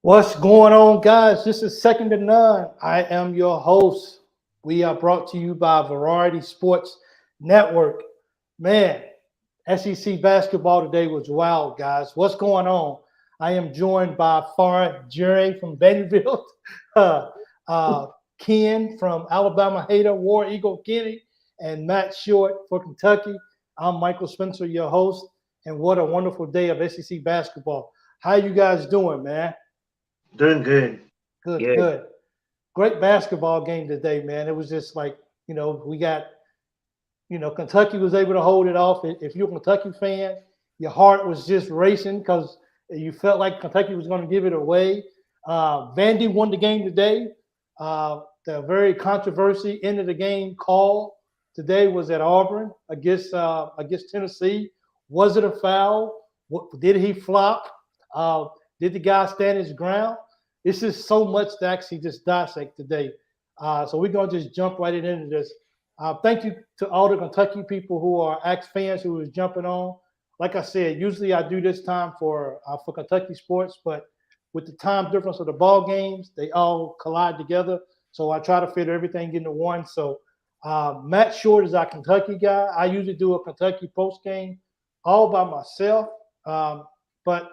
What's going on, guys? This is Second to None. I am your host. We are brought to you by Variety Sports Network. Man, SEC basketball today was wild, guys. What's going on? I am joined by Far Jerry from Vanderbilt, uh, uh, Ken from Alabama Hater, War Eagle Kenny, and Matt Short for Kentucky. I'm Michael Spencer, your host, and what a wonderful day of SEC basketball. How you guys doing, man? Doing good. Good, Good. good. Great basketball game today, man. It was just like, we got, Kentucky was able to hold it off. If you're a Kentucky fan, your heart was just racing because you felt like Kentucky was going to give it away. Vandy won the game today. The very controversy end of the game call today was at Auburn against Tennessee. Was it a foul? Did he flop? Uh, did the guy stand his ground? This is so much to actually just dissect today. So we're going to just jump right into this. Thank you to all the Kentucky people who are Axe fans who is jumping on. Like I said, usually I do this time for Kentucky sports, but with the time difference of the ball games, they all collide together. So I try to fit everything into one. So Matt Short is our Kentucky guy. I usually do a Kentucky post game all by myself. But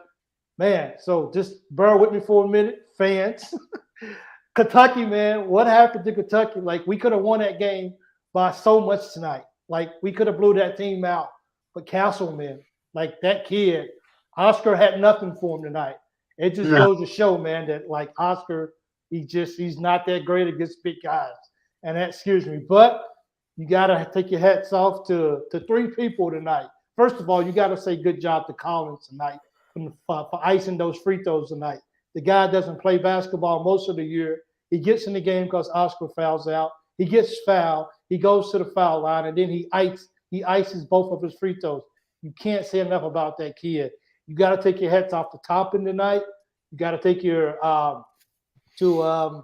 man, so just bear with me for a minute, fans. Kentucky, man, what happened to Kentucky? Like, we could have won that game by so much tonight. Like, we could have blew that team out. But Castleman, like that kid, Oscar had nothing for him tonight. It just No. goes to show, man, that like Oscar, he's not that great against big guys. And that scares me. But you gotta take your hats off to three people tonight. First of all, you gotta say good job to Collins tonight for icing those free throws tonight. The guy doesn't play basketball most of the year. He gets in the game because Oscar fouls out. He gets fouled. He goes to the foul line, and then he ices both of his free throws. You can't say enough about that kid. You got to take your hats off the top in tonight. You got to take your to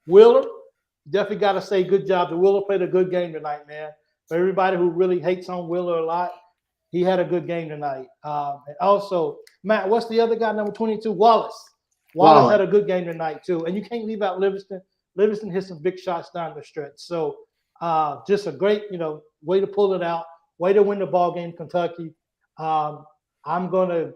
Wheeler. You definitely got to say good job. The Wheeler played a good game tonight, man. For everybody who really hates on Wheeler a lot, he had a good game tonight. And also, Matt, what's the other guy, number 22? Wallace. Wallace Wallen. had a good game tonight, too. And you can't leave out Livingston. Livingston hit some big shots down the stretch. So just a great, way to pull it out, way to win the ball game, Kentucky. I'm going to,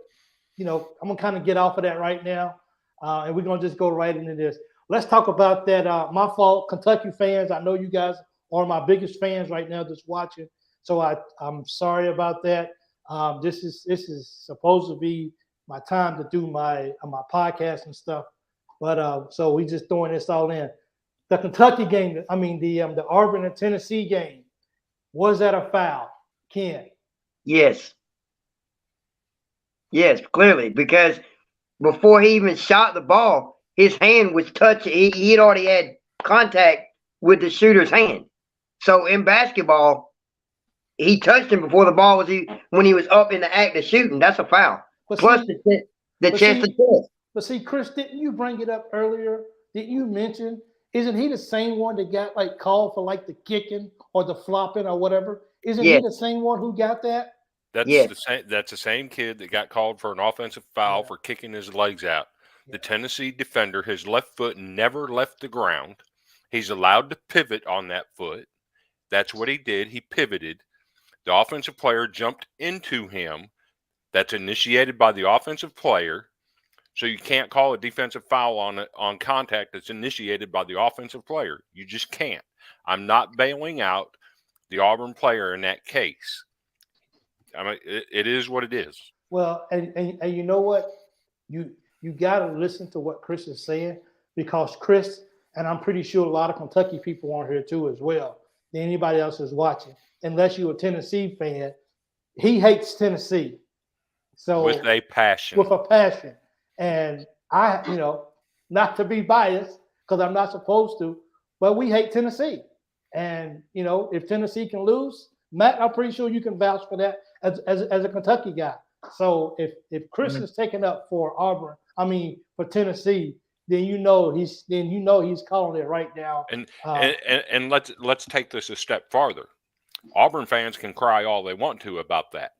I'm going to kind of get off of that right now. And we're going to just go right into this. Let's talk about that. My fault, Kentucky fans. I know you guys are my biggest fans right now just watching. So I'm sorry about that. This is supposed to be my time to do my podcast and stuff, but so we just throwing this all in. The Kentucky game, I mean the Auburn and Tennessee game, was that a foul, Ken? Yes. Yes, clearly. Because before he even shot the ball, his hand was touching. He had already had contact with the shooter's hand. So in basketball, he touched him before the ball was when he was up in the act of shooting. That's a foul. But Plus see, the but chest to see, chest. but see, Chris, didn't you bring it up earlier? Didn't you mention? Isn't he the same one that got like called for like the kicking or the flopping or whatever? Isn't he Yes. the same one who got that? That's Yes. the same. That's the same kid that got called for an offensive foul Yeah, for kicking his legs out. yeah. The Tennessee defender, his left foot never left the ground. He's allowed to pivot on that foot. That's what he did. He pivoted. The offensive player jumped into him. That's initiated by the offensive player. So you can't call a defensive foul on contact that's initiated by the offensive player. You just can't. I'm not bailing out the Auburn player in that case. I mean, it is what it is. Well, and you know what? You got to listen to what Chris is saying because Chris, and I'm pretty sure a lot of Kentucky people are here too as well, than anybody else is watching. Unless you're a Tennessee fan, he hates Tennessee. With So a passion. with a passion. And I, not to be biased because I'm not supposed to, but we hate Tennessee. And if Tennessee can lose, Matt, I'm pretty sure you can vouch for that as a Kentucky guy. So if Chris is taking up for Auburn, I mean for Tennessee, then he's calling it right now. And and let's take this a step farther. Auburn fans can cry all they want to about that.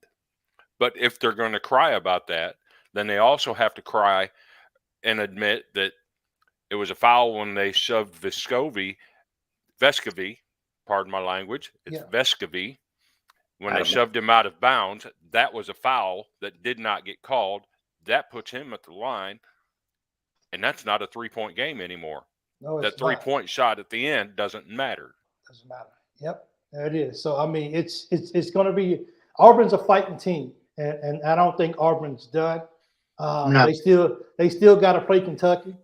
But if they're going to cry about that, then they also have to cry and admit that it was a foul when they shoved Vescovi, pardon my language, it's Yeah. Vescovi, when I they don't know. shoved him out of bounds. That was a foul that did not get called. That puts him at the line, and that's not a 3-point game anymore. No, That it's not. 3-point shot at the end doesn't matter. Doesn't matter. Yep, there it is. So I mean, it's going to be Auburn's a fighting team, and I don't think Auburn's done. No. They still got to play Kentucky,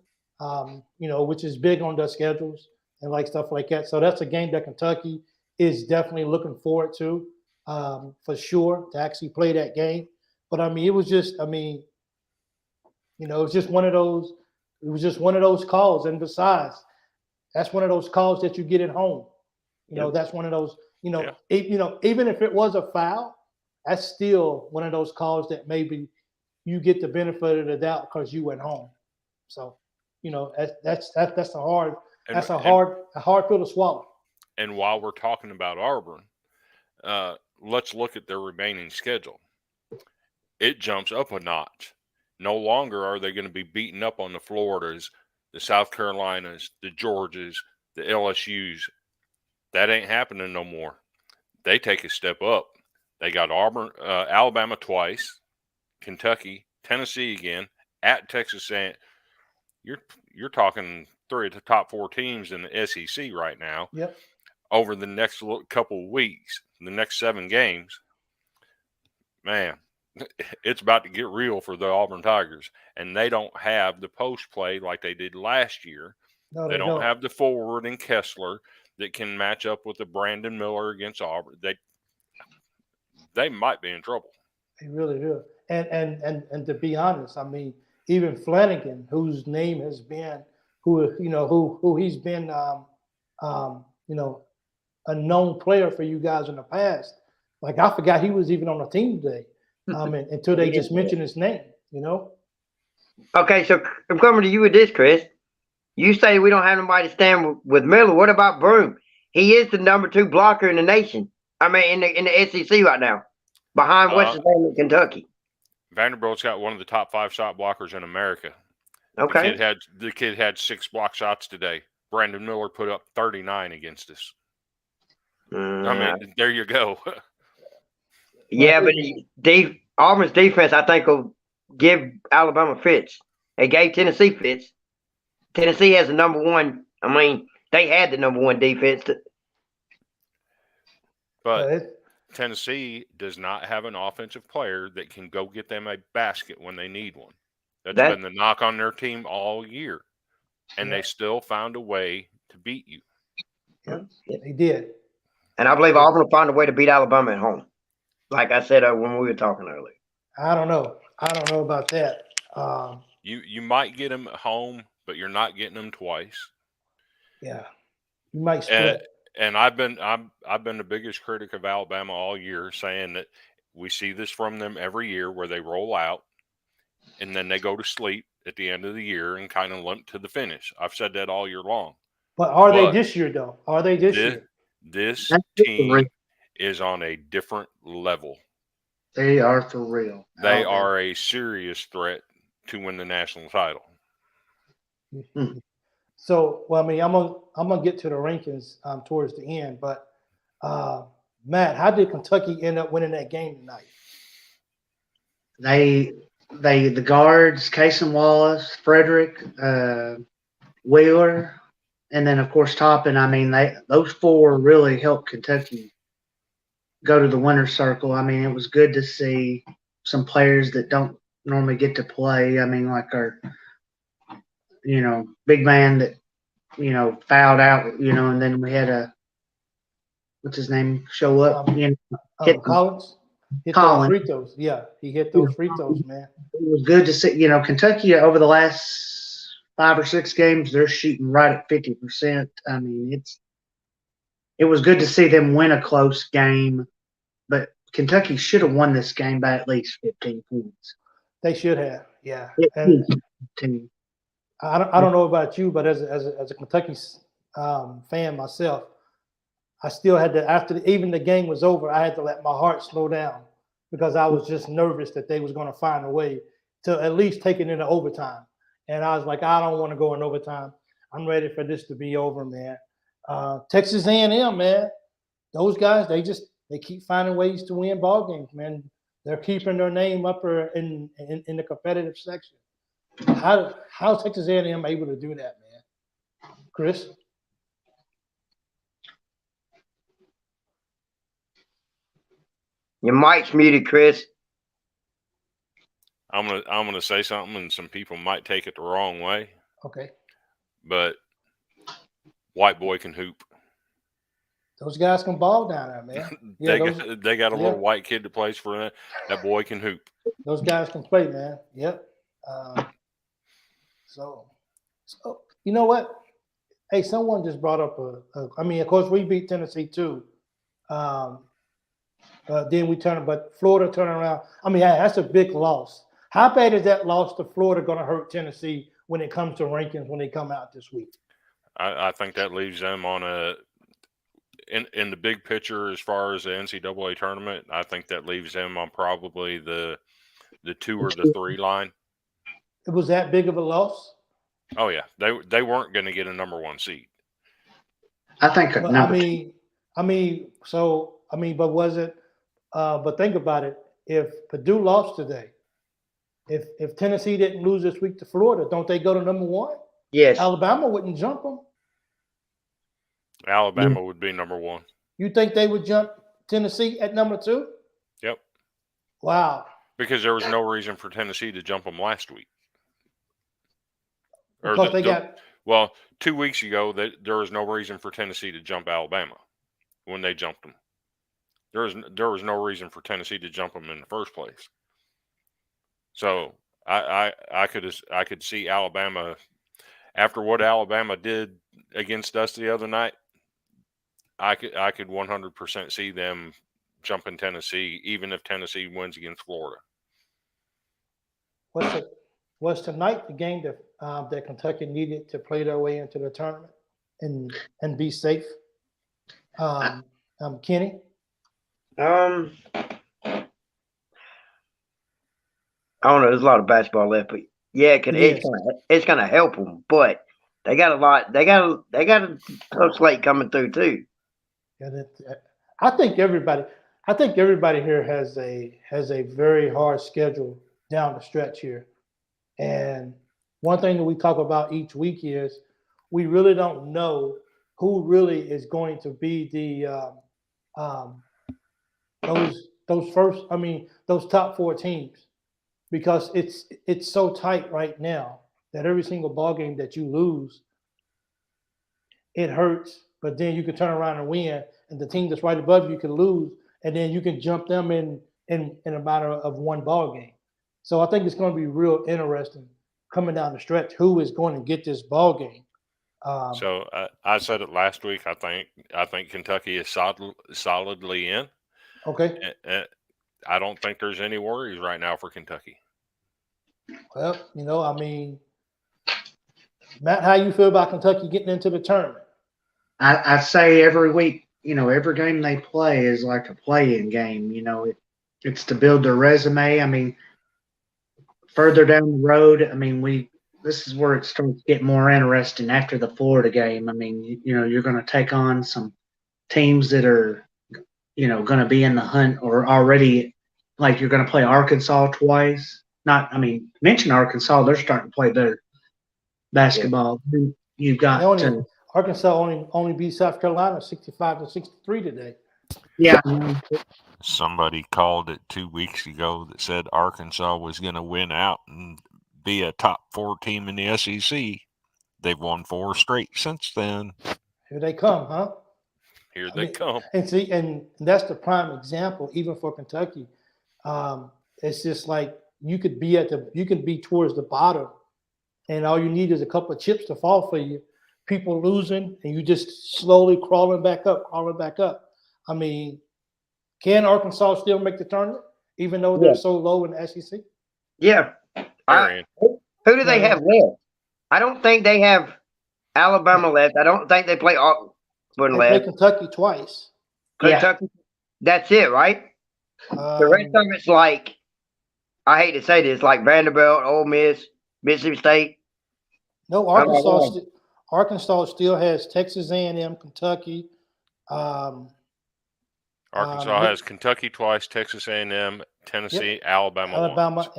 which is big on their schedules and like stuff like that. So that's a game that Kentucky is definitely looking forward to, for sure, to actually play that game. But I mean, it was just one of those. It was just one of those calls, and besides, that's one of those calls that you get at home. That's one of those. Yeah. Even if it was a foul, that's still one of those calls that maybe you get the benefit of the doubt because you went home. So, that's a hard pill to swallow. And while we're talking about Auburn, let's look at their remaining schedule. It jumps up a notch. No longer are they going to be beating up on the Floridas, the South Carolinas, the Georgias, the LSUs. That ain't happening no more. They take a step up. They got Alabama twice, Kentucky, Tennessee again, at Texas A&M. You're talking 3 of the top 4 teams in the SEC right now. Yep. Over the next couple of weeks, the next 7 games, man, it's about to get real for the Auburn Tigers. And they don't have the post play like they did last year. No, They don't have the forward in Kessler that can match up with the Brandon Miller against Auburn. They might be in trouble. They really do. And to be honest, I mean, even Flanagan, whose name has been, who he's been, a known player for you guys in the past. Like, I forgot he was even on the team today, until they just mentioned his name. Okay, so I'm coming to you with this, Chris. You say we don't have nobody to stand with Miller. What about Broom? He is the number 2 blocker in the nation. I mean, in the SEC right now, behind West Virginia and Kentucky. Vanderbilt's got one of the top 5 shot blockers in America. Okay. The kid had 6 block shots today. Brandon Miller put up 39 against us. I mean, there you go. Yeah, but Auburn's defense, I think, will give Alabama fits. They gave Tennessee fits. Tennessee has the number 1. I mean, they had the number 1 defense. But Tennessee does not have an offensive player that can go get them a basket when they need one. That's been the knock on their team all year. And they still found a way to beat you. Yeah, they did. And I believe Auburn will find a way to beat Alabama at home. Like I said when we were talking earlier. I don't know about that. You might get them at home, but you're not getting them twice. Yeah, you might split. And I've been the biggest critic of Alabama all year, saying that we see this from them every year where they roll out and then they go to sleep at the end of the year and kind of limp to the finish. I've said that all year long. But are they this year, though? Are they this year? This team is on a different level. They are for real. They are a serious threat to win the national title. So, well, I mean, I'm gonna get to the rankings towards the end, but Matt, how did Kentucky end up winning that game tonight? The guards, Casey Wallace, Frederick, Wheeler, and then of course Toppin. I mean, those 4 really helped Kentucky go to the winner's circle. I mean, it was good to see some players that don't normally get to play. I mean, like our, big man that, fouled out, and then we had what's his name, show up, hit Collins. Hit those free throws. Yeah, he hit those free throws, man. It was good to see, Kentucky over the last 5 or 6 games, they're shooting right at 50%. I mean, it was good to see them win a close game, but Kentucky should have won this game by at least 15 points. They should have, yeah. And I don't know about you, but as a Kentucky fan myself, I still had to, after even the game was over, I had to let my heart slow down because I was just nervous that they was going to find a way to at least take it into overtime. and I was like, I don't want to go in overtime. I'm ready for this to be over, man. Texas A&M, man, those guys, they keep finding ways to win ball games, man. They're keeping their name up in the competitive section. How's Texas A&M able to do that, man? Chris? Your mic's muted, Chris. I'm gonna say something, and some people might take it the wrong way. Okay. But white boy can hoop. Those guys can ball down there, man. Yeah, they got a little white kid that plays for that. That boy can hoop. Those guys can play, man. Yep. So you know what? Hey, someone just brought up I mean, of course, we beat Tennessee too. Then but Florida turned around. I mean, that's a big loss. How bad is that loss to Florida going to hurt Tennessee when it comes to rankings when they come out this week? I think that leaves them on in the big picture as far as the NCAA tournament. I think that leaves them on probably the 2 or the 3 line. It was that big of a loss? Oh yeah, they weren't going to get a number 1 seed. I think. But but was it? But think about it. If Purdue lost today, if Tennessee didn't lose this week to Florida, don't they go to number 1? Yes. Alabama wouldn't jump them. Alabama would be number 1. You think they would jump Tennessee at number 2? Yep. Wow. Because there was no reason for Tennessee to jump them last week. Well, 2 weeks ago, there was no reason for Tennessee to jump Alabama when they jumped them. There was no reason for Tennessee to jump them in the first place. So I could see Alabama, after what Alabama did against us the other night, I could 100% see them jumping Tennessee, even if Tennessee wins against Florida. Was tonight the game that Kentucky needed to play their way into the tournament and be safe? Kenny? I don't know. There's a lot of basketball left, but yeah, it's gonna help them. But they got a lot. They got a tough slate coming through too. Yeah, I think everybody here has a very hard schedule down the stretch here. And one thing that we talk about each week is we really don't know who really is going to be the those top 4 teams, because it's so tight right now that every single ball game that you lose, it hurts. But then you can turn around and win, and the team that's right above you can lose, and then you can jump them in a matter of 1 ball game. So I think it's going to be real interesting coming down the stretch. Who is going to get this ball game? So I said it last week. I think Kentucky is solidly in. Okay. I don't think there's any worries right now for Kentucky. Well, Matt, how you feel about Kentucky getting into the tournament? I say every week, every game they play is like a play-in game. It's to build their resume. I mean, further down the road, this is where it starts to get more interesting after the Florida game. I mean, you're going to take on some teams that are, going to be in the hunt or already, like you're going to play Arkansas twice. Mention Arkansas, they're starting to play better basketball. Yeah. You've got Arkansas only beat South Carolina 65-63 today. Yeah. Somebody called it 2 weeks ago that said Arkansas was going to win out and be a top 4 team in the SEC. They've won 4 straight since then. Here they come, huh? Here they come. And that's the prime example, even for Kentucky. It's just like you could be towards the bottom, and all you need is a couple of chips to fall for you. People losing, and you just slowly crawling back up. I mean, can Arkansas still make the tournament, even though they're so low in the SEC? Yeah. Who do they have left? I don't think they have Alabama left. I don't think they play Auburn left. They play Kentucky twice. Kentucky. That's it, right? The rest of it's like, I hate to say this, like Vanderbilt, Ole Miss, Mississippi State. No, How about that? Arkansas still has Texas A&M, Kentucky. Arkansas Mi- has Kentucky twice, Texas A&M, Tennessee, yep, Alabama once. Alabama,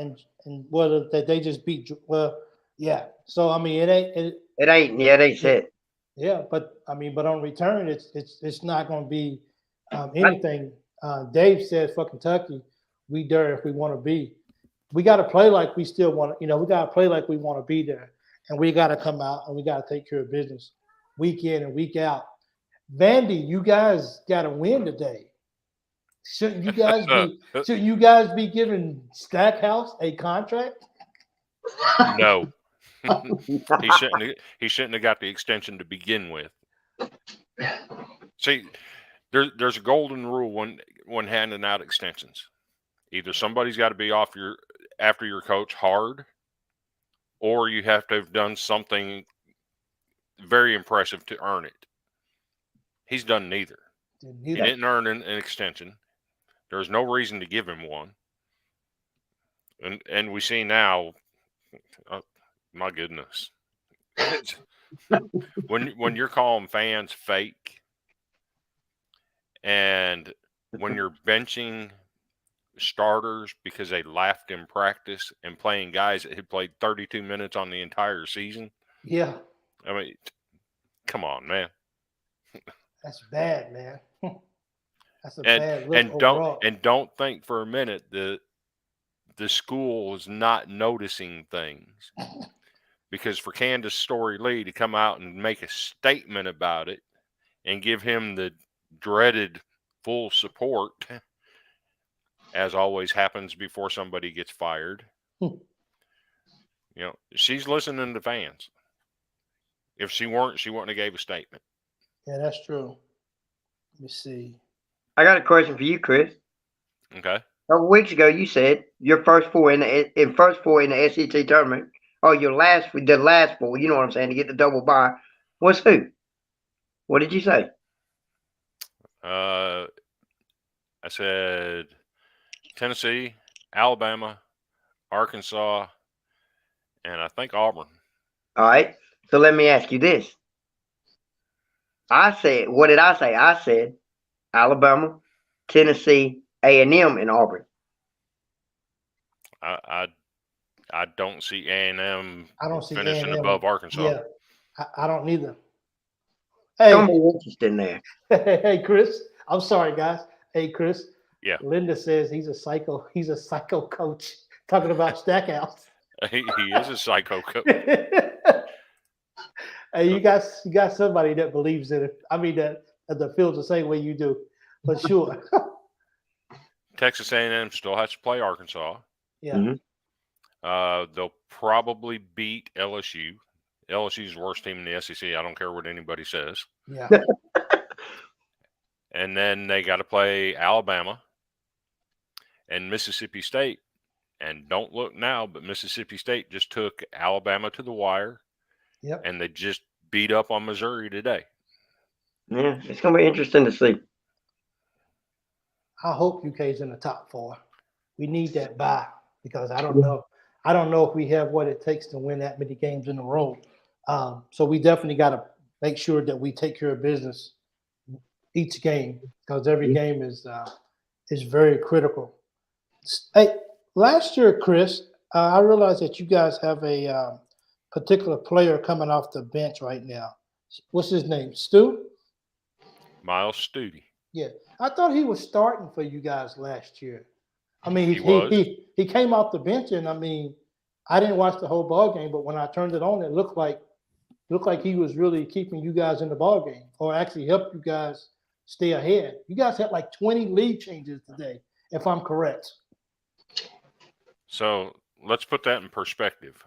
and what that they just beat. Well, yeah. So I mean, it ain't. It ain't. Yeah, they said. Yeah, but I mean, but on return, it's not going to be I, anything. Dave said for Kentucky, we there if we want to be. We got to play like we still want to. We got to play like we want to be there, and we got to come out and we got to take care of business, week in and week out. Vandy, you guys got to win today. Shouldn't you guys be? Shouldn't you guys be giving Stackhouse a contract? No. He shouldn't have got the extension to begin with. See, there's a golden rule when handing out extensions. Either somebody's got to be after your coach hard, or you have to have done something very impressive to earn it. He's done neither. He didn't earn an extension. There's no reason to give him one. And we see now, my goodness, when you're calling fans fake, and when you're benching starters because they laughed in practice and playing guys that had played 32 minutes on the entire season. Yeah. I mean, come on, man. That's bad, man. That's a bad look overall. Don't think for a minute that the school is not noticing things. Because for Candace Story Lee to come out and make a statement about it and give him the dreaded full support, as always happens before somebody gets fired, she's listening to fans. If she weren't, she wouldn't have gave a statement. Yeah, that's true. Let me see. I got a question for you, Chris. Okay. A couple weeks ago, you said your first four in the SEC tournament, or the last four. You know what I'm saying, to get the double bye. Was who? What did you say? I said Tennessee, Alabama, Arkansas, and I think Auburn. All right. So let me ask you this. What did I say? I said Alabama, Tennessee, A&M, and Auburn. I don't see A&M finishing A&M. above Arkansas. Yeah, I don't neither. Hey, interest in there. Hey, Chris. I'm sorry, guys. Hey, Chris. Yeah. Linda says he's a psycho. He's a psycho coach. Talking about Stackhouse. He is a psycho coach. Hey, you got somebody that believes in it. I mean that feels the same way you do, for sure. Texas A&M still has to play Arkansas. Yeah. Mm-hmm. They'll probably beat LSU. LSU's the worst team in the SEC. I don't care what anybody says. Yeah. And then they got to play Alabama and Mississippi State. And don't look now, but Mississippi State just took Alabama to the wire. Yep. And they just beat up on Missouri today. Yeah, it's going to be interesting to see. I hope UK's in the top 4. We need that bye because I don't know. I don't know if we have what it takes to win that many games in a row. So we definitely got to make sure that we take care of business each game because every game is very critical. Hey, last year, Chris, I realized that you guys have a particular player coming off the bench right now. What's his name? Stu? Miles Studi. Yeah, I thought he was starting for you guys last year. I mean, he came off the bench, and I mean, I didn't watch the whole ball game, but when I turned it on, it looked like he was really keeping you guys in the ball game, or actually helped you guys stay ahead. You guys had like 20 lead changes today, if I'm correct. So let's put that in perspective.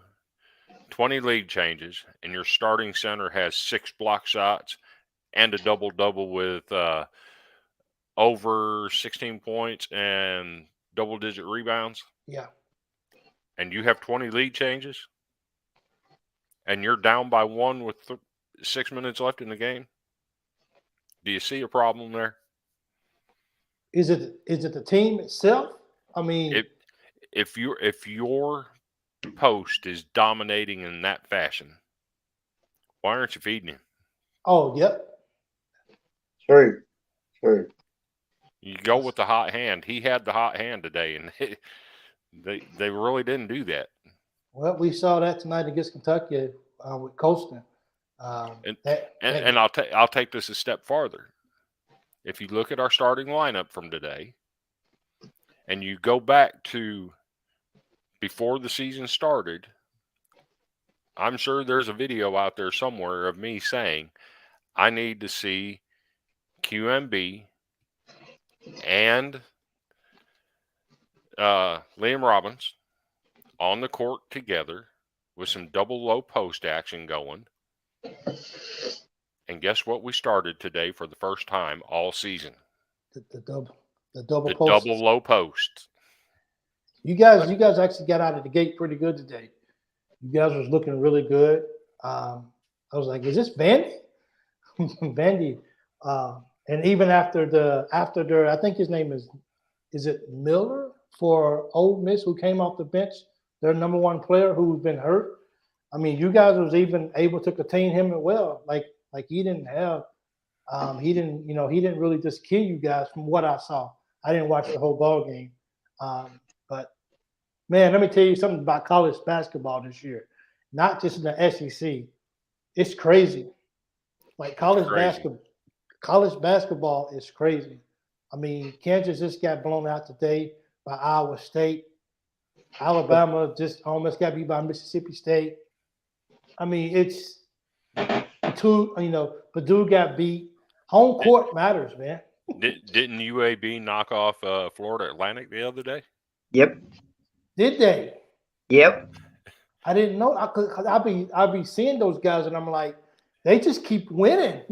20 lead changes, and your starting center has 6 block shots and a double-double with over 16 points and double-digit rebounds. Yeah. And you have 20 lead changes, and you're down by 1 with 6 minutes left in the game. Do you see a problem there? Is it the team itself? I mean, if your post is dominating in that fashion, Why aren't you feeding him? Oh, yep. True. You go with the hot hand. He had the hot hand today, and they really didn't do that. Well, we saw that tonight against Kentucky with Colston. And I'll take this a step farther. If you look at our starting lineup from today, and you go back to before the season started, I'm sure there's a video out there somewhere of me saying, I need to see QMB and Liam Robbins on the court together with some double low post action going. And guess what we started today for the first time all season? The double post. Double low post. You guys actually got out of the gate pretty good today. You guys was looking really good. I was like, is this Vandy? Vandy. And even after their, I think his name is it Miller for Ole Miss, who came off the bench, their number one player who's been hurt. I mean, you guys was even able to contain him well. Like he didn't have, he didn't really just kill you guys from what I saw. I didn't watch the whole ball game. But man, let me tell you something about college basketball this year. Not just in the SEC. It's crazy. Like college basketball is crazy. I mean, Kansas just got blown out today by Iowa State. Alabama just almost got beat by Mississippi State. I mean, it's Purdue got beat. Home court matters, man. Didn't UAB knock off Florida Atlantic the other day? Yep. Did they? Yep. I didn't know. I'll be seeing those guys, and I'm like, they just keep winning.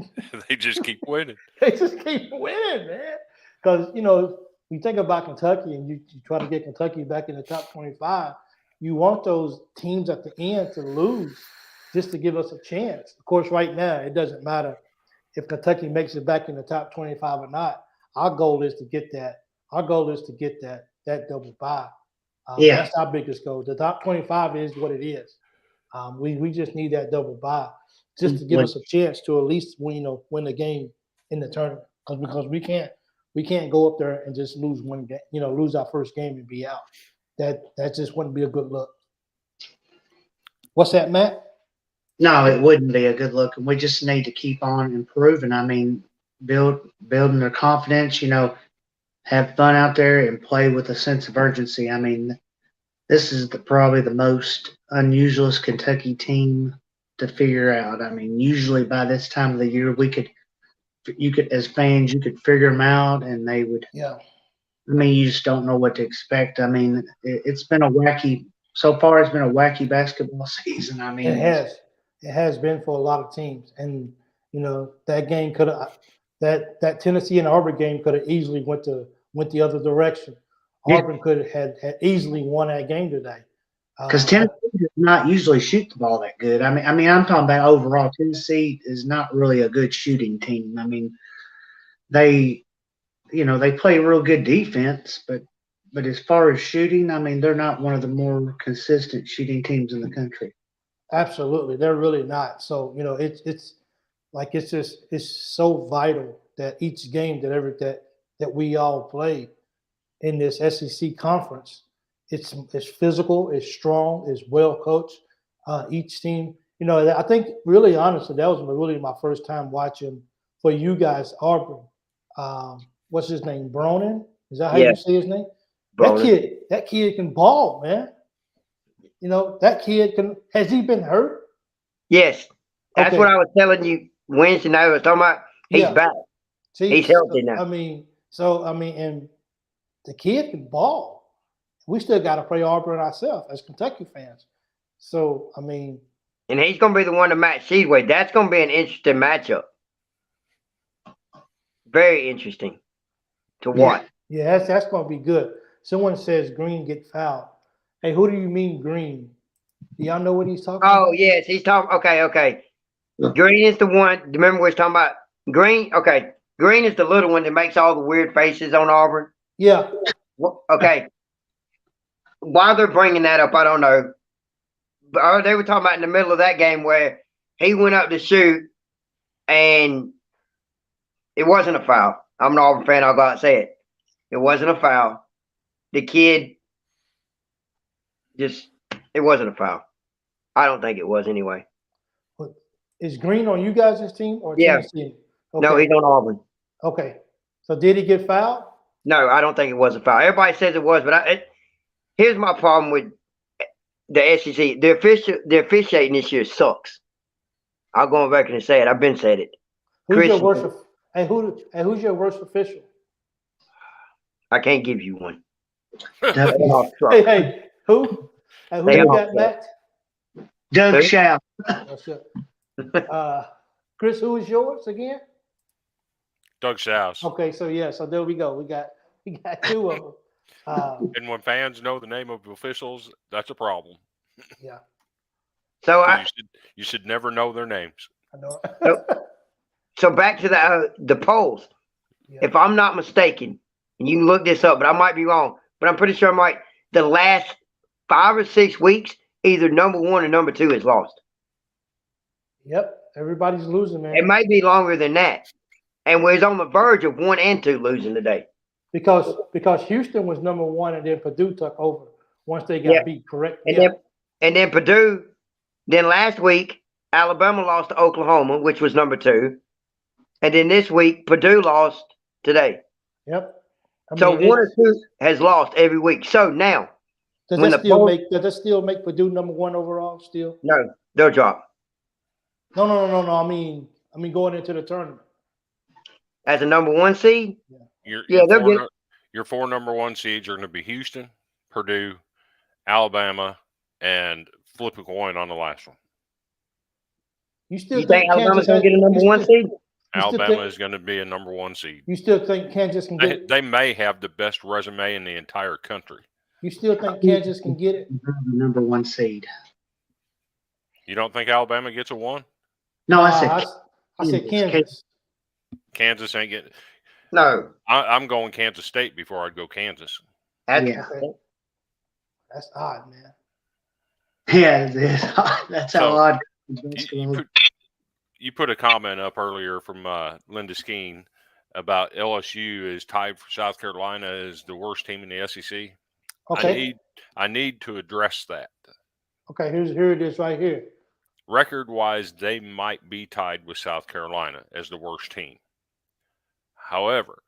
They just keep winning. They just keep winning, man. Because you think about Kentucky, and you try to get Kentucky back in the top 25. You want those teams at the end to lose just to give us a chance. Of course, right now it doesn't matter if Kentucky makes it back in the top 25 or not. Our goal is to get that. Our goal is to get that double bye. That's our biggest goal. The top 25 is what it is. We just need that double bye just to give us a chance to at least win the game in the tournament. Because we can't go up there and just lose one game, lose our first game and be out. That just wouldn't be a good look. What's that, Matt? No, it wouldn't be a good look, and we just need to keep on improving. I mean, building their confidence, have fun out there and play with a sense of urgency. I mean, this is probably the most unusual Kentucky team to figure out. I mean, usually by this time of the year, you could, as fans, you could figure them out, and they would. Yeah. I mean, you just don't know what to expect. I mean, it's been a wacky. So far, it's been a wacky basketball season. I mean, it has been for a lot of teams, and that game could have that Tennessee and Auburn game could have easily went the other direction. Auburn could have had easily won that game today. Because Tennessee does not usually shoot the ball that good. I mean, I'm talking about overall. Tennessee is not really a good shooting team. I mean, they play real good defense, but as far as shooting, I mean, they're not one of the more consistent shooting teams in the country. Absolutely, they're really not. So it's so vital that each game that we all play in this SEC conference, it's physical, it's strong, it's well coached. Each team, I think really honestly, that was really my first time watching for you guys Auburn. What's his name? Bronin? Is that how you say his name? Bronin. That kid can ball, man. That kid can. Has he been hurt? Yes. That's what I was telling you Wednesday night. I was talking about he's back. He's healthy now. And the kid can ball. We still got to play Auburn ourselves as Kentucky fans. So, I mean. And he's going to be the one to match Seedway. That's going to be an interesting matchup. Very interesting to watch. Yeah, that's going to be good. Someone says Green get fouled. Hey, who do you mean Green? Do y'all know what he's talking about? Oh, yes. He's talking. Okay. Green is the one. Remember we was talking about Green? Okay. Green is the little one that makes all the weird faces on Auburn. Yeah. Okay. Why they're bringing that up, I don't know. But they were talking about in the middle of that game where he went up to shoot, and it wasn't a foul. I'm an Auburn fan. I'll go out and say it. It wasn't a foul. The kid it wasn't a foul. I don't think it was anyway. Is Green on you guys' team or Yeah. Tennessee? Okay. No, he's on Auburn. Okay. So did he get fouled? No, I don't think it was a foul. Everybody says it was, but here's my problem with the SEC. The officiating this year sucks. I'll go on record and say it. I've been said it. Who's your worst? Who's your worst official? I can't give you one. Hey, who? And who you got, Matt? Doug Shaw. Chris, who is yours again? Doug Shouse. Okay, so there we go. We got two of them. And when fans know the name of officials, that's a problem. Yeah. So you should never know their names. I know. So back to the polls. Yeah. If I'm not mistaken, and you can look this up, but I might be wrong, but I'm pretty sure I'm right. The last 5 or 6 weeks, either number 1 or number 2 has lost. Yep. Everybody's losing, man. It may be longer than that. And we're on the verge of 1 and 2 losing today. Because Houston was number 1 and then Purdue took over once they got beat, correct? And then Purdue, then last week, Alabama lost to Oklahoma, which was number 2. And then this week, Purdue lost today. Yep. So 1 or 2 has lost every week. So now, does that still make Purdue number 1 overall still? No, they'll drop. No. I mean going into the tournament. As a number 1 seed? Your 4 number 1 seeds are going to be Houston, Purdue, Alabama, and flip a coin on the last one. You still think Alabama's going to get a number 1 seed? Alabama is going to be a number 1 seed. You still think Kansas can get it? They may have the best resume in the entire country. You still think Kansas can get it? Number 1 seed. You don't think Alabama gets a 1? No, I said Kansas. Kansas ain't getting. No. I'm going Kansas State before I'd go Kansas. That's odd, man. Yeah, it is. That's how odd. You put a comment up earlier from Linda Skeen about LSU is tied for South Carolina as the worst team in the SEC. Okay. I need to address that. Okay, here it is right here. Record-wise, they might be tied with South Carolina as the worst team. However,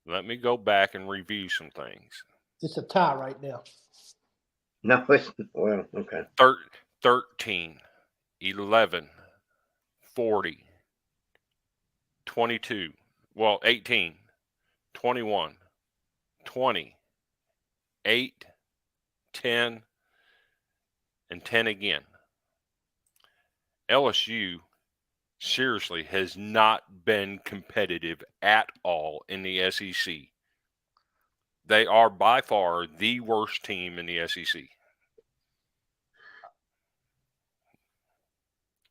let me go back and review some things. It's a tie right now. No, well, okay. 13, 11, 40, 22, 18, 21, 20, 8, 10, and 10 again. LSU seriously has not been competitive at all in the SEC. They are by far the worst team in the SEC.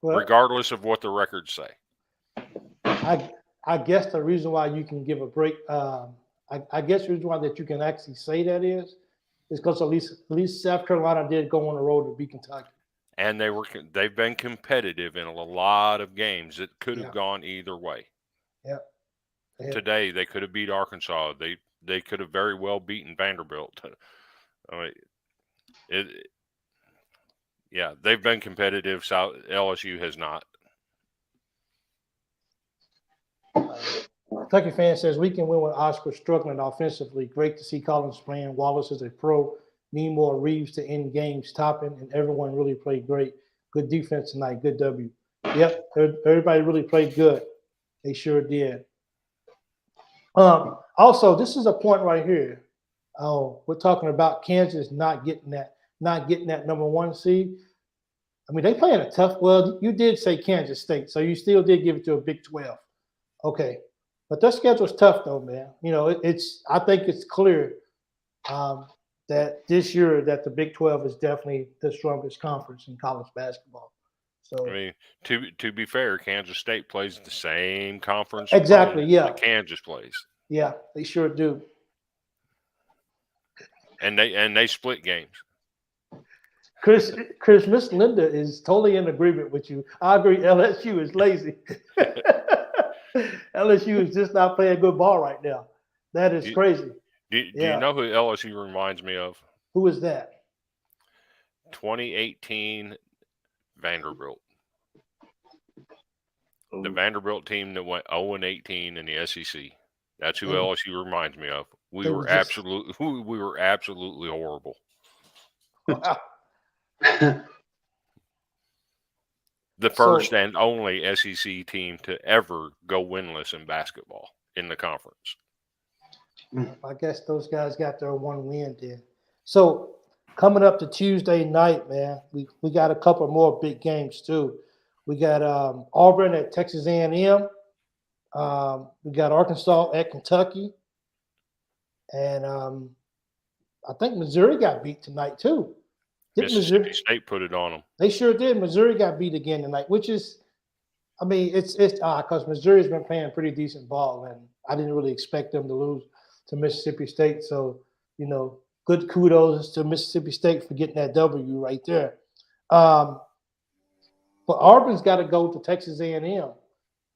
Well, regardless of what the records say. I guess the reason why you can give a break, I guess the reason why that you can actually say that is because at least South Carolina did go on the road to beat Kentucky. And they've been competitive in a lot of games that could have gone either way. Yep. Today they could have beat Arkansas. They could have very well beaten Vanderbilt. I mean, they've been competitive. LSU has not. Kentucky fan says we can win with Oscar struggling offensively. Great to see Collins playing. Wallace is a pro. Need more Reeves to end games. Toppin and everyone really played great. Good defense tonight. Good W. Yep, everybody really played good. They sure did. Also, this is a point right here. We're talking about Kansas not getting that number 1 seed. I mean, they playing a tough. Well, you did say Kansas State, so you still did give it to a Big 12. Okay, but their schedule's tough though, man. You know, I think it's clear that this year that the Big 12 is definitely the strongest conference in college basketball. So I mean, to be fair, Kansas State plays the same conference. Exactly, yeah. Kansas plays. Yeah, they sure do. And they split games. Chris, Miss Linda is totally in agreement with you. I agree. LSU is lazy. LSU is just not playing good ball right now. That is crazy. Do you know who LSU reminds me of? Who is that? 2018 Vanderbilt. The Vanderbilt team that went 0-18 in the SEC. That's who LSU reminds me of. We were absolutely horrible. Wow. The first and only SEC team to ever go winless in basketball in the conference. I guess those guys got their one win then. So coming up to Tuesday night, man, we got a couple more big games too. We got Auburn at Texas A&M. We got Arkansas at Kentucky. And I think Missouri got beat tonight too. Mississippi State put it on them. They sure did. Missouri got beat again tonight, which is, I mean, it's odd because Missouri's been playing pretty decent ball, and I didn't really expect them to lose to Mississippi State. So, you know, good kudos to Mississippi State for getting that W right there. But Auburn's got to go to Texas A&M.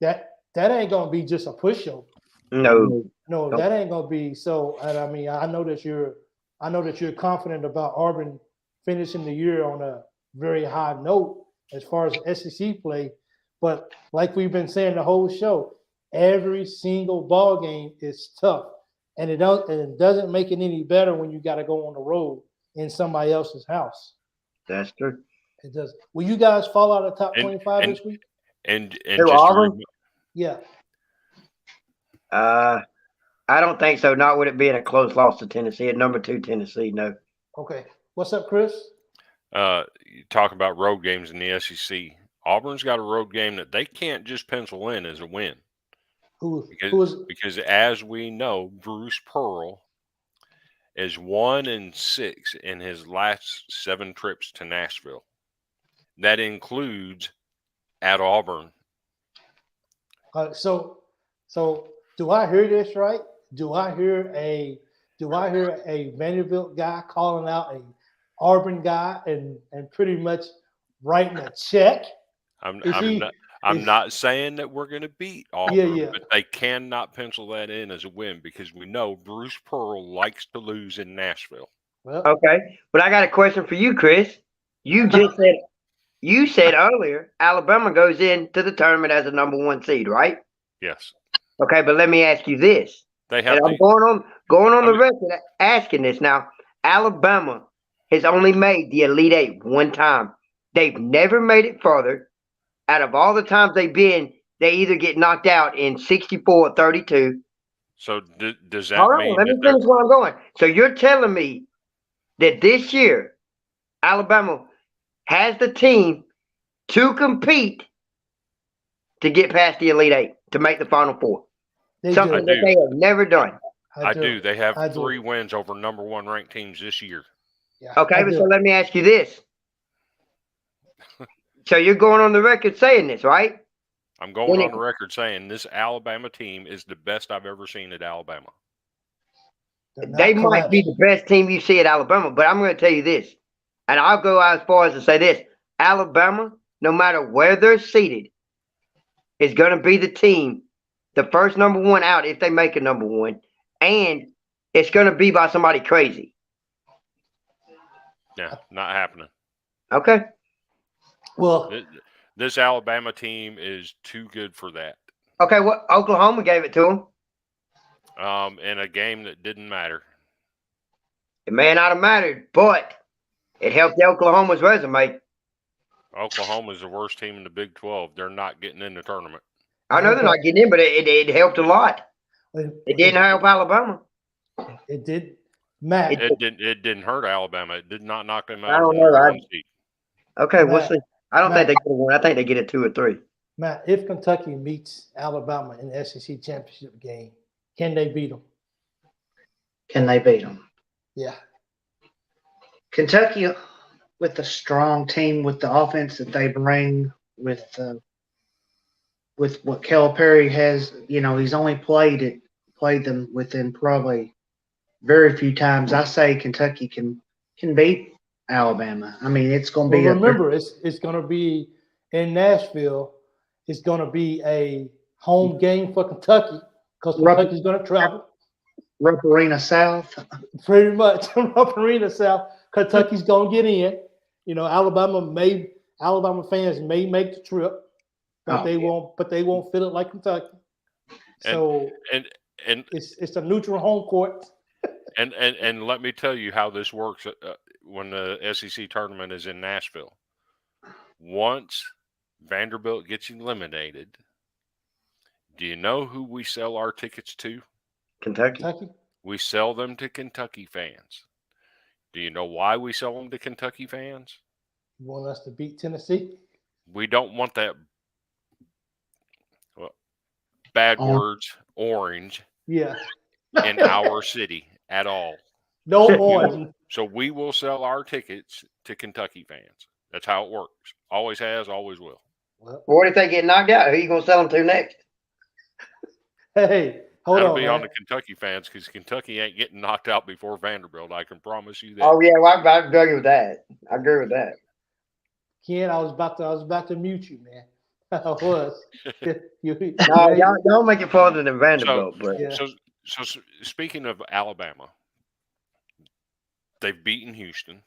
That ain't gonna be just a push-up. No, that ain't gonna be so. And I mean, I know that you're confident about Auburn finishing the year on a very high note as far as SEC play. But like we've been saying the whole show, every single ball game is tough. And it doesn't make it any better when you got to go on the road in somebody else's house. that's true. It does. Will you guys fall out of the top 25 this week? And Who, just Auburn? Yeah. I don't think so. Not with it being a close loss to Tennessee. At number 2 Tennessee, no. Okay. What's up, Chris? You talk about road games in the SEC. Auburn's got a road game that they can't just pencil in as a win. Because as we know, Bruce Pearl is 1-6 in his last 7 trips to Nashville. That includes at Auburn. So do I hear this right? Do I hear a Vanderbilt guy calling out a Auburn guy and pretty much writing a check? I'm not saying that we're going to beat Auburn, but they cannot pencil that in as a win because we know Bruce Pearl likes to lose in Nashville. Well, okay, but I got a question for you, Chris. You said earlier Alabama goes into the tournament as a number 1 seed, right? Yes. Okay, but let me ask you this. I'm going on the record asking this now. Alabama has only made the Elite Eight one time. They've never made it further. Out of all the times they've been, they either get knocked out in 64 or 32. So does that Hold mean? on, let me finish where I'm going. So you're telling me that this year Alabama has the team to compete to get past the Elite Eight, to make the Final Four. Something that they have never done. I do. They have 3 wins over number 1 ranked teams this year. Yeah, okay, but so let me ask you this. So you're going on the record saying this, right? I'm going on the record saying this Alabama team is the best I've ever seen at Alabama. They might be the best team you see at Alabama, but I'm going to tell you this, and I'll go as far as to say this. Alabama, no matter where they're seated, is going to be the team, the first number 1 out if they make a number 1, and it's going to be by somebody crazy. Yeah, not happening. Okay. Well, this Alabama team is too good for that. Okay, well, Oklahoma gave it to them. In a game that didn't matter. It may not have mattered, but it helped Oklahoma's resume. Oklahoma's the worst team in the Big 12. They're not getting in the tournament. I know they're not getting in, but it helped a lot. It didn't help Alabama. It did. Matt. It didn't hurt Alabama. It did not knock them out. I don't know. Okay, Matt, we'll see. I don't think they get a 1. I think they get a 2 or 3. Matt, if Kentucky meets Alabama in the SEC championship game, can they beat them? Can they beat them? Yeah. Kentucky, with the strong team, with the offense that they bring, with what Calipari has, he's only played them within probably very few times. I say Kentucky can beat Alabama. I mean, it's going to Well, be remember, it's going to be in Nashville. It's going to be a home game for Kentucky because Kentucky's going to travel. Rupp Arena South. Pretty much, Rupp Arena South. Kentucky's going to get in. You know, Alabama fans may make the trip, but they won't. But they won't feel it like Kentucky. So and it's a neutral home court. And let me tell you how this works when the SEC tournament is in Nashville. Once Vanderbilt gets eliminated, do you know who we sell our tickets to? Kentucky. We sell them to Kentucky fans. Do you know why we sell them to Kentucky fans? You want us to beat Tennessee? We don't want that bad words, orange, Yeah. in our city at all. No orange. So we will sell our tickets to Kentucky fans. That's how it works. Always has, always will. Well, what if they get knocked out? Who are you going to sell them to next? Hey, hold That'll on, be man. on the Kentucky fans because Kentucky ain't getting knocked out before Vanderbilt. I can promise you that. Oh yeah, well, I agree with that. I agree with that. Ken, I was about to mute you, man. I was. No, y'all make it farther than Vanderbilt. So speaking of Alabama, they've beaten Houston.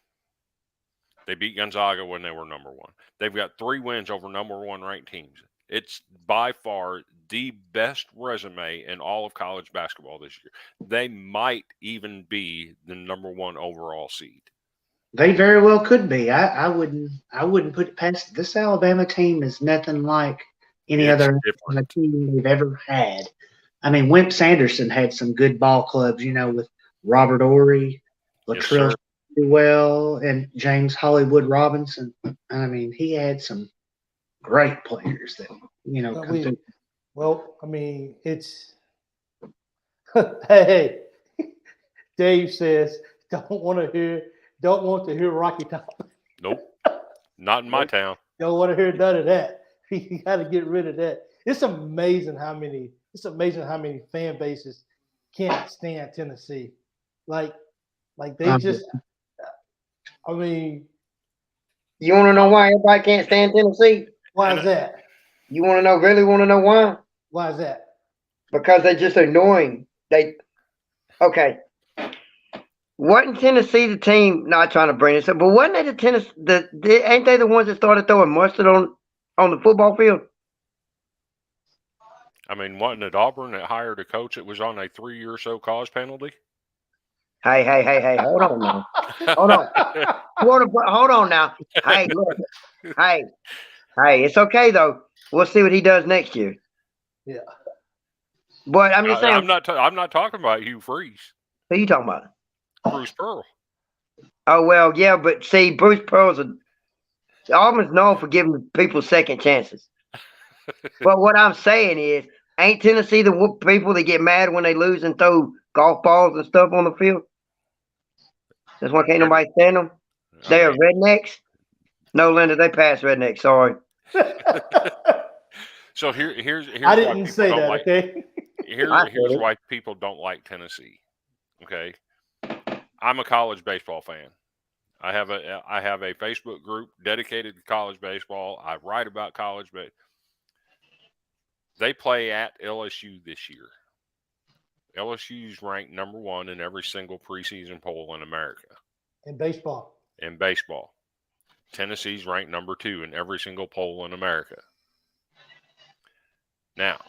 They beat Gonzaga when they were number one. They've got 3 wins over number 1 ranked teams. It's by far the best resume in all of college basketball this year. They might even be the number 1 overall seed. They very well could be. I wouldn't put it past. This Alabama team is nothing like any other team they've ever had. I mean, Wimp Sanderson had some good ball clubs, you know, with Robert Ory, Latrell Well, and James Hollywood Robinson. I mean, he had some great players that, you know, come through. Well, I mean, it's hey, Dave says don't want to hear Rocky Top. Nope. Not in my town. Don't want to hear none of that. You got to get rid of that. It's amazing how many fan bases can't stand Tennessee. Like they just. I mean, you want to know why everybody can't stand Tennessee? Why is that? You want to know? Really want to know why? Why is that? Because they're just annoying. Okay. Wasn't Tennessee the team? Not trying to bring this up, but wasn't they the Tennessee? Ain't they the ones that started throwing mustard on the football field? I mean, wasn't it Auburn that hired a coach that was on a 3-year or so cause penalty? Hey! Hold on now. Hold on. Hold on now. Hey, look. Hey, it's okay though. We'll see what he does next year. Yeah. But I'm just saying. I'm not talking about Hugh Freeze. Who are you talking about? Bruce Pearl. Oh well, yeah, but see, Bruce Pearl's Auburn's known for giving people second chances. But what I'm saying is, ain't Tennessee the people that get mad when they lose and throw golf balls and stuff on the field? That's why can't nobody stand them. They are rednecks. No, Linda, they pass rednecks. Sorry. So here's I didn't say that. Okay. Here's why people don't like Tennessee. Okay, I'm a college baseball fan. I have a Facebook group dedicated to college baseball. I write about college, but they play at LSU this year. LSU's ranked number 1 in every single preseason poll in America. In baseball. Tennessee's ranked number 2 in every single poll in America. Now,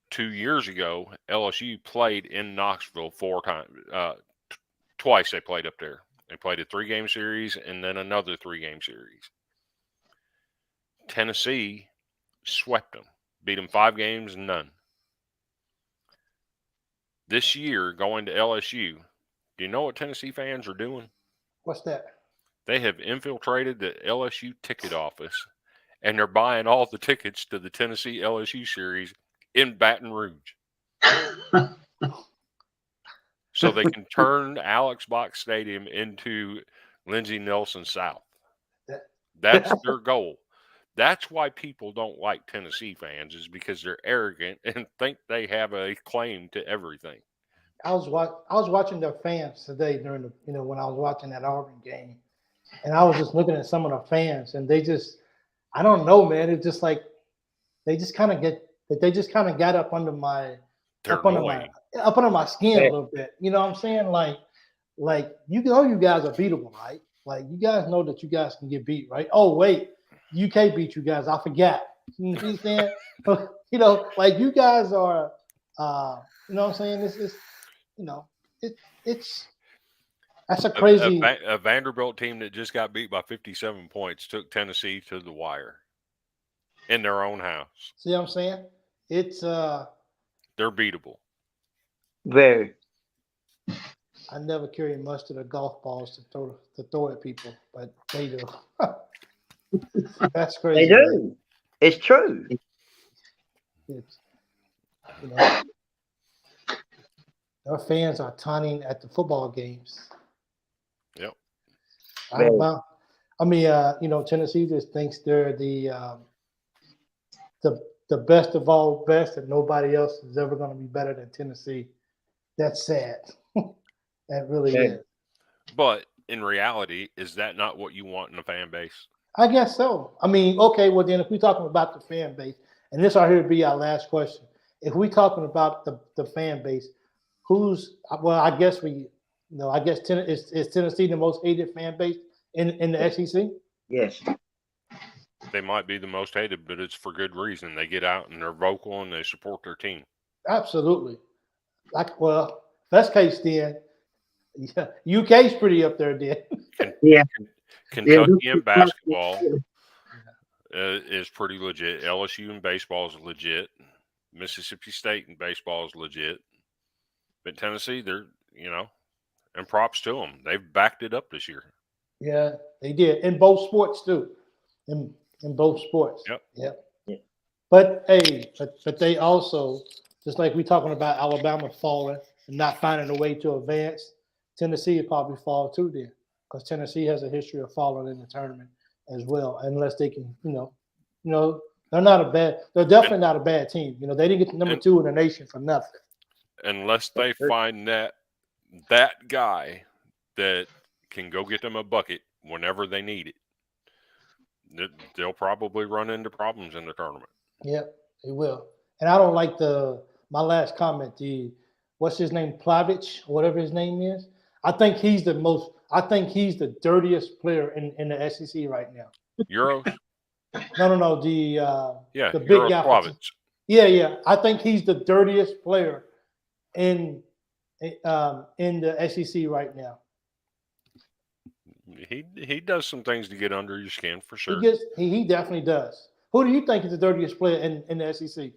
2 years ago, LSU played in Knoxville 4 times. Twice they played up there. They played a 3-game series and then another 3-game series. Tennessee swept them, beat them 5 games and none. This year, going to LSU, do you know what Tennessee fans are doing? What's that? They have infiltrated the LSU ticket office, and they're buying all the tickets to the Tennessee LSU series in Baton Rouge. So they can turn Alex Box Stadium into Lindsey Nelson South. That's their goal. That's why people don't like Tennessee fans, is because they're arrogant and think they have a claim to everything. I was watching their fans today during when I was watching that Auburn game, And I was just looking at some of the fans, and they just, I don't know, man. It's just like they just kind of got up under my They're up under annoying. my up under my skin Yeah. a little bit. You know what I'm saying? Like you know you guys are beatable, right? Like you guys know that you guys can get beat, right? Oh wait, UK beat you guys. I forgot. You know what I'm saying? You know, like you guys are you know what I'm saying? This is you know, it's that's a crazy. A Vanderbilt team that just got beat by 57 points took Tennessee to the wire in their own house. See what I'm saying? It's They're beatable. Very. I never carry mustard or golf balls to throw at people, but they do. That's crazy. They do. It's true. It's, you know, our fans are taunting at the football games. Yep. Alabama, I mean, you know, Tennessee just thinks they're the best of all best, and nobody else is ever going to be better than Tennessee. That's sad. That really Yeah. is. But in reality, is that not what you want in a fan base? I guess so. I mean, okay, well then if we're talking about the fan base, and this right here would be our last question. If we're talking about the fan base, I guess is Tennessee the most hated fan base in the SEC? Yes. They might be the most hated, but it's for good reason. They get out and they're vocal and they support their team. Absolutely. Best case then, yeah, UK's pretty up there then. Yeah. Kentucky in basketball is pretty legit. LSU in baseball is legit. Mississippi State in baseball is legit. But Tennessee, they're, and props to them. They've backed it up this year. Yeah, they did. In both sports too. In both sports. Yep. But hey, but they also, just like we're talking about Alabama falling and not finding a way to advance, Tennessee will probably fall too then. Because Tennessee has a history of falling in the tournament as well, unless they can, they're definitely not a bad team. They didn't get to number 2 in the nation for nothing. Unless they find that guy that can go get them a bucket whenever they need it, they'll probably run into problems in the tournament. Yep, they will. And I don't like my last comment, what's his name, Plavich, whatever his name is. I think he's the dirtiest player in the SEC right now. Euros? No, the big Euro guy. Plavich. Yeah. I think he's the dirtiest player in the SEC right now. He does some things to get under your skin for sure. He definitely does. Who do you think is the dirtiest player in the SEC?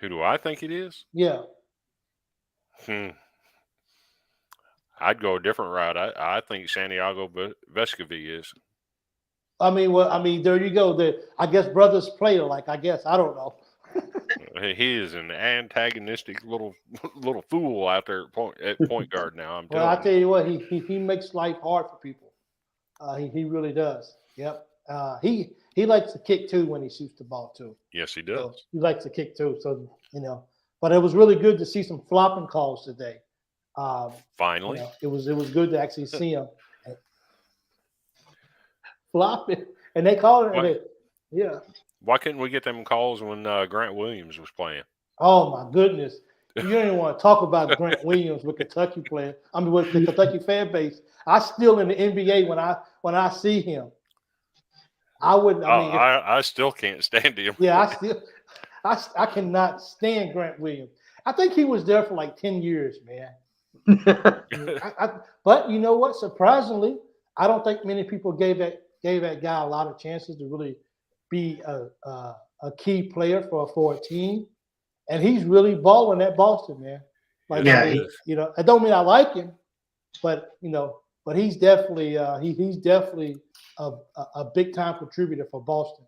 Who do I think it is? Yeah. I'd go a different route. I think Santiago Vescovi is. I mean, there you go. I guess brothers play alike. I don't know. He is an antagonistic little fool out there at point guard now. Well, I tell you what, he makes life hard for people. He really does. Yep. He likes to kick too when he shoots the ball too. Yes, he does. So he likes to kick too. So but it was really good to see some flopping calls today. Finally, it was good to actually see him flopping, and they called it. Yeah. Why couldn't we get them calls when Grant Williams was playing? Oh my goodness! You don't even want to talk about Grant Williams with Kentucky playing. I mean, with the Kentucky fan base. I still in the NBA when I see him. I still can't stand him. Yeah, I cannot stand Grant Williams. I think he was there for like 10 years, man. But you know what? Surprisingly, I don't think many people gave that guy a lot of chances to really be a key player for a team, and he's really balling at Boston, man. Like, yeah, I don't mean I like him, but he's definitely a big time contributor for Boston.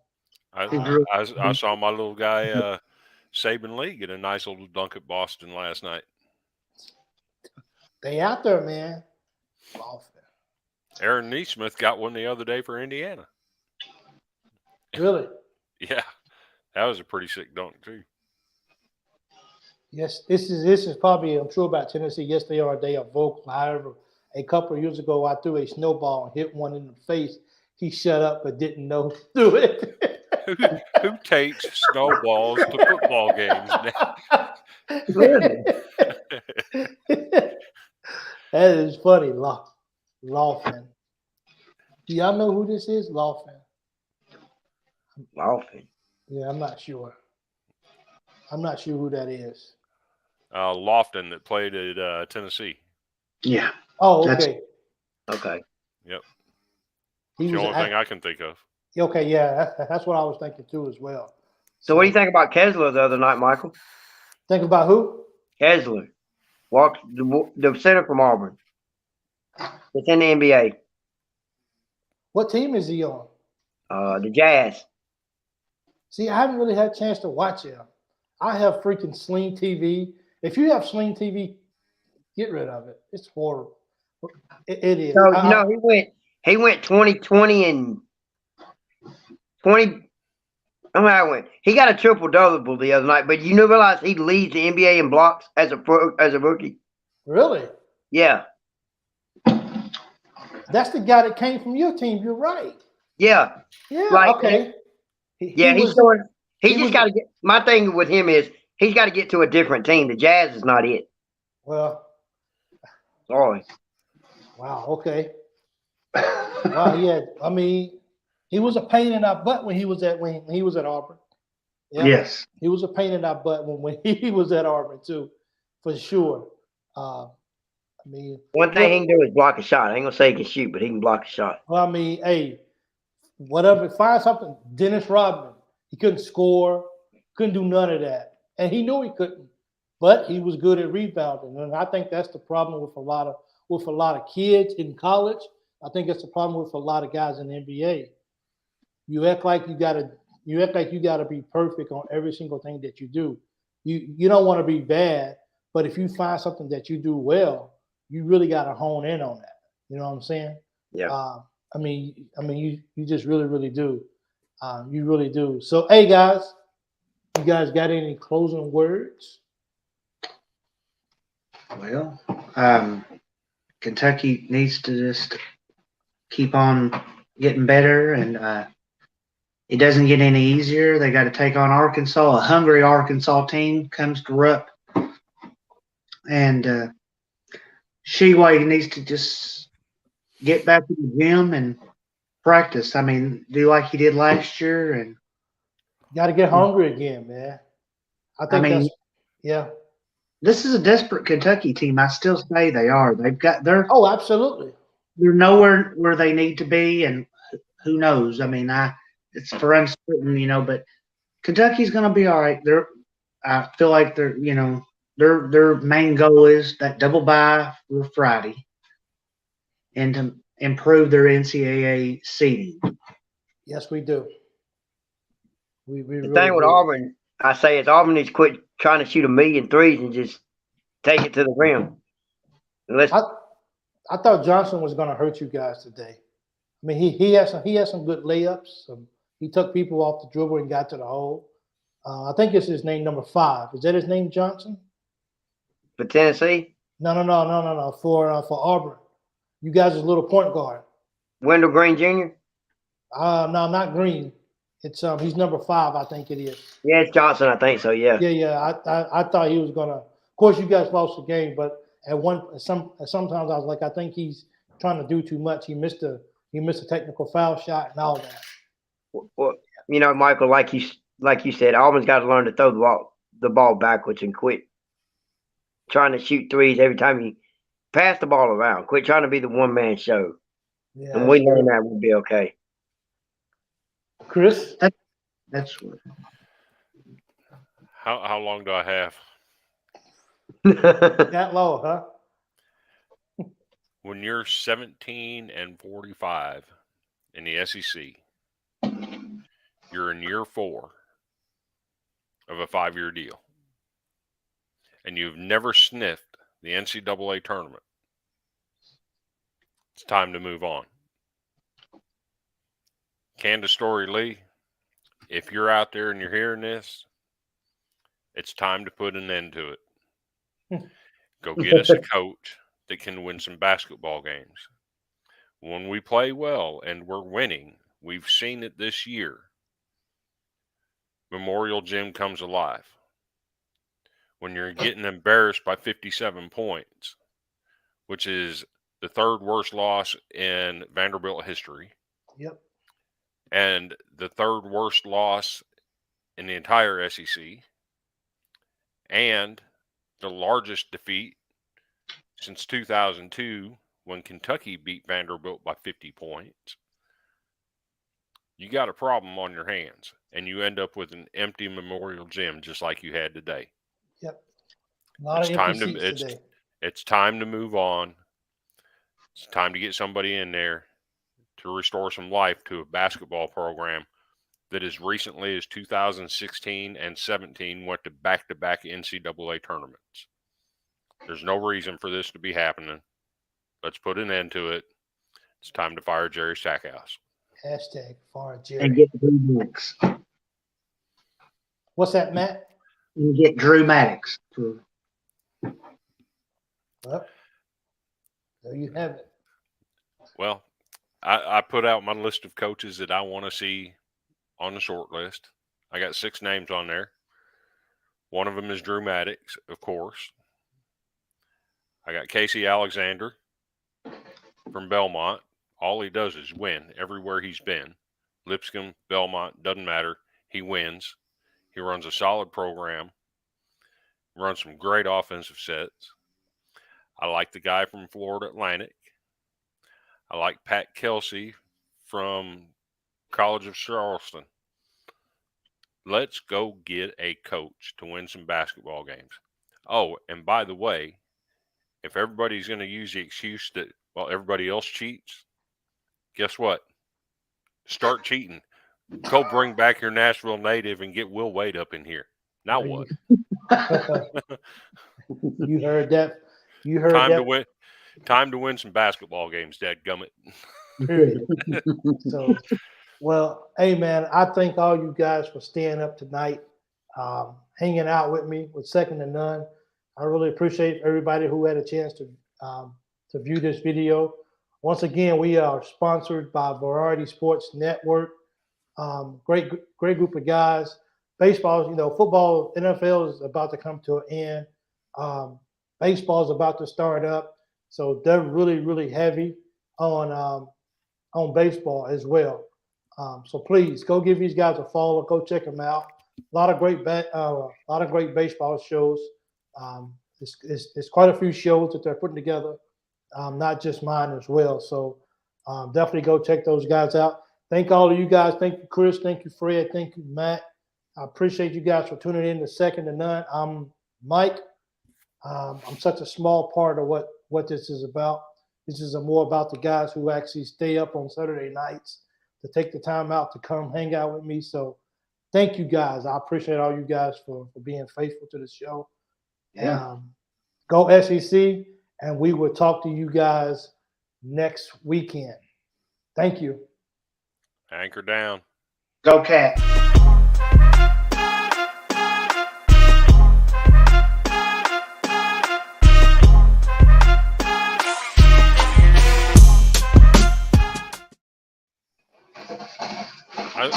I saw my little guy Saban Lee get a nice little dunk at Boston last night. They out there, man. Boston. Aaron Neesmith got one the other day for Indiana. Really? Yeah, that was a pretty sick dunk too. Yes, this is probably, I'm sure, about Tennessee. Yes, they are vocal. However, a couple of years ago, I threw a snowball and hit one in the face. He shut up but didn't know who threw it. Who takes snowballs to football games now? Really? That is funny, Lawfin. Do y'all know who this is? Lawfin. Laughing. Yeah, I'm not sure. I'm not sure who that is. Lofton that played at Tennessee. Yeah. Oh, That's- okay. Okay. Yep. He It's the was only thing I can think of. okay. Yeah, that's what I was thinking too as well. So what do you think about Kessler the other night, Michael? Think about who? Kessler, the center from Auburn. It's in the NBA. What team is he on? The Jazz. See, I haven't really had a chance to watch him. I have freaking Sling TV. If you have Sling TV, get rid of it. It's horrible. It is. So he went 20 and 20. I mean, I went. He got a triple-double the other night, but you do realize he leads the NBA in blocks as a rookie. Really? Yeah, That's the guy that came from your team. You're right. yeah, Yeah. Like, Okay. yeah. He He's was. going. He he just was- got to get. My thing with him is he's got to get to a different team. The Jazz is not it. Well. Sorry. Wow. Okay. Wow. I mean, he was a pain in our butt when he was at Auburn. Yeah. Yes. He was a pain in our butt when he was at Auburn too, for sure. I mean, One thing he can do is block a shot. I ain't gonna say he can shoot, but he can block a shot. well, I mean, hey, whatever. Find something. Dennis Rodman. He couldn't score. Couldn't do none of that, and he knew he couldn't. But he was good at rebounding, and I think that's the problem with a lot of kids in college. I think it's the problem with a lot of guys in the NBA. You act like you gotta be perfect on every single thing that you do. You don't want to be bad, but if you find something that you do well, you really got to hone in on that. You know what I'm saying? Yeah. I mean, you just really, really do. You really do. So, hey guys, you guys got any closing words? Well, Kentucky needs to just keep on getting better, and it doesn't get any easier. They got to take on Arkansas. A hungry Arkansas team comes to Rupp, and Sheway needs to just get back to the gym and practice. I mean, do like he did last year, and Got to get hungry again, man. I think mean, yeah. this is a desperate Kentucky team. I still say they are. They're Oh, absolutely. nowhere where they need to be, and who knows? I mean, it's for uncertain, but Kentucky's going to be all right. I feel like their main goal is that double bye for Friday, and to improve their NCAA seeding. Yes, we do. We The really thing with do. Auburn, I say, is Auburn needs to quit trying to shoot 1,000,000 threes and just take it to the rim. Unless I thought Johnson was going to hurt you guys today. I mean, he had some good layups. He took people off the dribble and got to the hole. I think it's his name, number 5. Is that his name, Johnson? for Tennessee, No. For Auburn, you guys' little point guard. Wendell Green Jr. No, not Green. It's he's number 5, I think it is. Yeah, it's Johnson, I think so. Yeah. Yeah. I thought he was gonna. Of course, you guys lost the game, but sometimes I was like, I think he's trying to do too much. He missed a technical foul shot and all that. Well, Michael, like you said, Auburn's got to learn to throw the ball backwards and quit trying to shoot threes every time you pass the ball around. Quit trying to be the one-man show. Yeah, And we learn that, we'll be okay. Chris. That's what. How long do I have? That low, huh? When you're 17-45 in the SEC, you're in year 4 of a 5-year deal, and you've never sniffed the NCAA tournament. It's time to move on. Candace Story Lee, if you're out there and you're hearing this, it's time to put an end to it. Go get us a coach. that can win some basketball games. When we play well and we're winning, we've seen it this year. Memorial Gym comes alive. When you're getting embarrassed by 57 points, which is the third worst loss in Vanderbilt history. Yep. And the third worst loss in the entire SEC, and the largest defeat since 2002 when Kentucky beat Vanderbilt by 50 points. You got a problem on your hands, and you end up with an empty Memorial Gym just like you had today. Yep. A lot of empty seats today. It's time to move on. It's time to get somebody in there to restore some life to a basketball program that as recently as 2016 and 17 went to back-to-back NCAA tournaments. There's no reason for this to be happening. Let's put an end to it. It's time to fire Jerry Stackhouse. Hashtag fire Jerry. And get Drew Maddox. What's that, Matt? And get Drew Maddox. Well, there you have it. Well, I put out my list of coaches that I want to see on the short list. I got 6 names on there. One of them is Drew Maddox, of course. I got Casey Alexander from Belmont. All he does is win everywhere he's been. Lipscomb, Belmont, doesn't matter. He wins. He runs a solid program. Runs some great offensive sets. I like the guy from Florida Atlantic. I like Pat Kelsey from College of Charleston. Let's go get a coach to win some basketball games. Oh, and by the way, if everybody's going to use the excuse that, well, everybody else cheats, guess what? Start cheating. Go bring back your Nashville native and get Will Wade up in here. Now what? You heard that. You heard Time that. to win. Time to win some basketball games, dadgummit. Period. So, well, hey, man, I thank all you guys for staying up tonight, hanging out with me with Second to None. I really appreciate everybody who had a chance to view this video. Once again, we are sponsored by Variety Sports Network. Great group of guys. Baseball, football, NFL is about to come to an end. Baseball is about to start up. So they're really, really heavy on baseball as well. So please go give these guys a follow. Go check them out. A lot of great baseball shows. It's quite a few shows that they're putting together, not just mine as well. So definitely go check those guys out. Thank all of you guys. Thank you, Chris. Thank you, Fred. Thank you, Matt. I appreciate you guys for tuning in to Second to None. I'm Mike. I'm such a small part of what this is about. This is more about the guys who actually stay up on Saturday nights to take the time out to come hang out with me. So thank you guys. I appreciate all you guys for being faithful to the show. Yeah. Go SEC, and we will talk to you guys next weekend. Thank you. Anchor down. Go Cat.